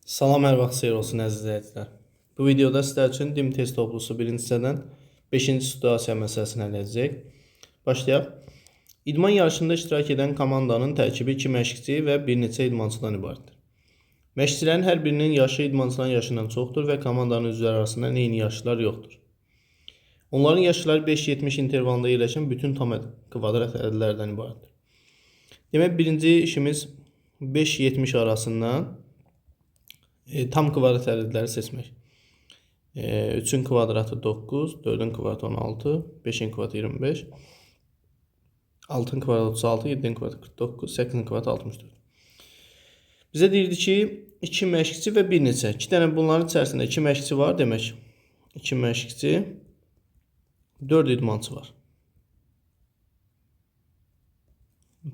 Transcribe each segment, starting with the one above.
Salam, hər vaxt xeyir olsun əziz izləyicilər. Bu videoda sizlər üçün dim test toplusu 1-ci hissədən 5-ci situasiya məsələsini həll edəcəyik. Başlayaq. İdman yarışında iştirak edən komandanın tərkibi 2 məşqçi və bir neçə idmançıdan ibarətdir. Məşqçilərin hər birinin yaşı idmançıların yaşından çoxdur və komandanın üzvləri arasında eyni yaşlılar yoxdur. Onların yaşları 5-70 intervalında yerləşən bütün tam kvadrat ədədlərdən ibarətdir. Demək, birinci işimiz 5-70 arasından tam kvadrat ədədləri seçmək. 3-ün kvadratı 9, 4-ün kvadratı 16, 5-in kvadratı 25, 6-ın kvadratı 36, 7-in kvadratı 49, 8-in kvadratı 64. Bizə deyirdi ki, 2 məşqçi və bir neçə. 2 dənə bunların içərisində 2 məşqçi var demək. 2 məşqçi, 4 idmançı var.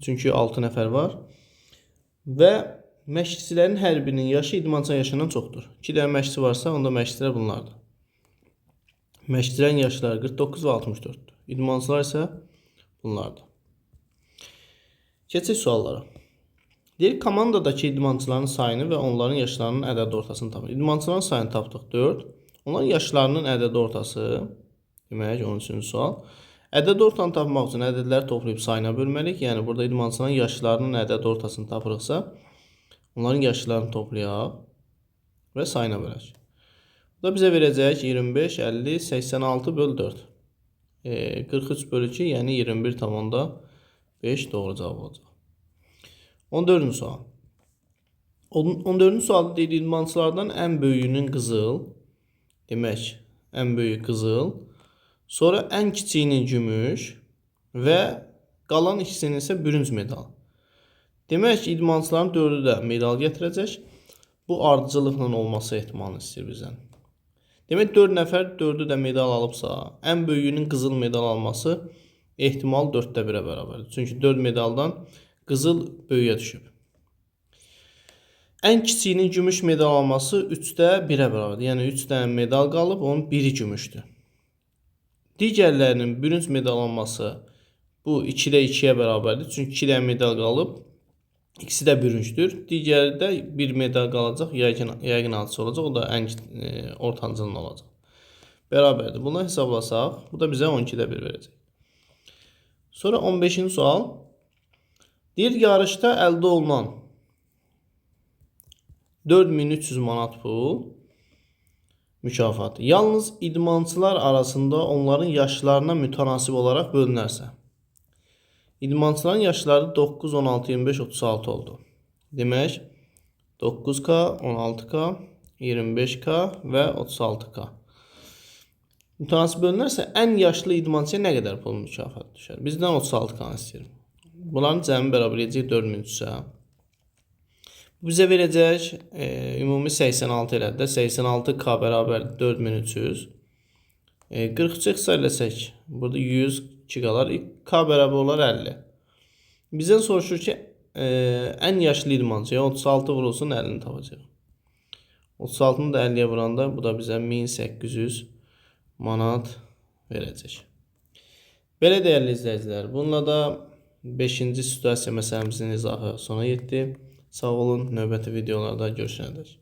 Çünki 6 nəfər var. Və məşqçilərin hər birinin yaşı idmançı yaşından çoxdur. 2 dənə məşqçi varsa, onda məşqçilər bunlardır. Məşqçilərin yaşları 49 və 64-dür. İdmançılar isə bunlardır. Keçək suallara. Deyir, komandadakı idmançıların sayını və onların yaşlarının ədəd ortasını tapın. İdmançıların sayını tapdıq 4. Onların yaşlarının ədəd ortası, demək, 13-cü sual. Ədəd ortanı tapmaq üçün ədədləri toplayıb sayına bölməliyik. Yəni, burada idmançıların yaşlarının ədəd ortasını tapırıqsa, onların yaşlarını toplayaq və sayına bölək. Bu da bizə verəcək 25, 50, 86 bölü 4. 43 bölü 2, yəni 21,5 doğru cavab olacaq. 14-cü sual. 14-cü sualda deyir, idmançılardan ən böyüyünün qızıl, demək, ən böyük qızıl, sonra ən kiçiyinin gümüş və qalan ikisinin isə bürünc medal. Demək ki, idmançıların 4-ü də medal gətirəcək. Bu ardıcılıqla olması ehtimalını istəyir bizdən. Demək, 4 nəfər 4-ü də medal alıbsa, ən böyüyünün qızıl medal alması ehtimal 4-də 1-ə bərabərdir. Çünki 4 medaldan qızıl böyüyə düşüb. Ən kiçiyinin gümüş medal alması 3-də 1-ə bərabərdir. Yəni 3 dənə medal qalıb, onun biri gümüşdür. Digərlərinin bürünc medal alması bu 2-də 2-yə bərabərdir. Çünki 2 dənə medal qalıb, İkisi də bürüncdür. Digəri də bir medal qalacaq, yəqin adısı olacaq. O da ən ortancılın olacaq. Bərabərdir. Bunu hesablasaq, bu da bizə 12-də 1 verəcək. Sonra 15-ci sual. Deyir, yarışda əldə olunan 4300 manat pul mükafatı yalnız idmançılar arasında onların yaşlarına mütənasib olaraq bölünərsə. İdmançıların yaşları 9, 16, 25, 36 oldu. Demək, 9K, 16K, 25K və 36K. Mütənasib bölünərsə, ən yaşlı idmançıya nə qədər pul mükafatı düşər? Bizdən 36K istəyir. Bunların cəmi bərabər edəcək 4300-ə. Bu bizə verəcək ümumi 86 elədi. 86K bərabər 4300. 43-ə xüsa eləsək, burada 102 qalar. K bərabər olar 50. Bizdən soruşur ki, ən yaşlı idmançıya 36 vurulsun 50-ni tapacaq. 36-nı da 50-yə vuranda bu da bizə 1800 manat verəcək. Belə dəyərli izləyicilər, bununla da 5-ci situasiya məsələmizin izahı sona yetdi. Sağ olun, növbəti videolarda görüşənədək.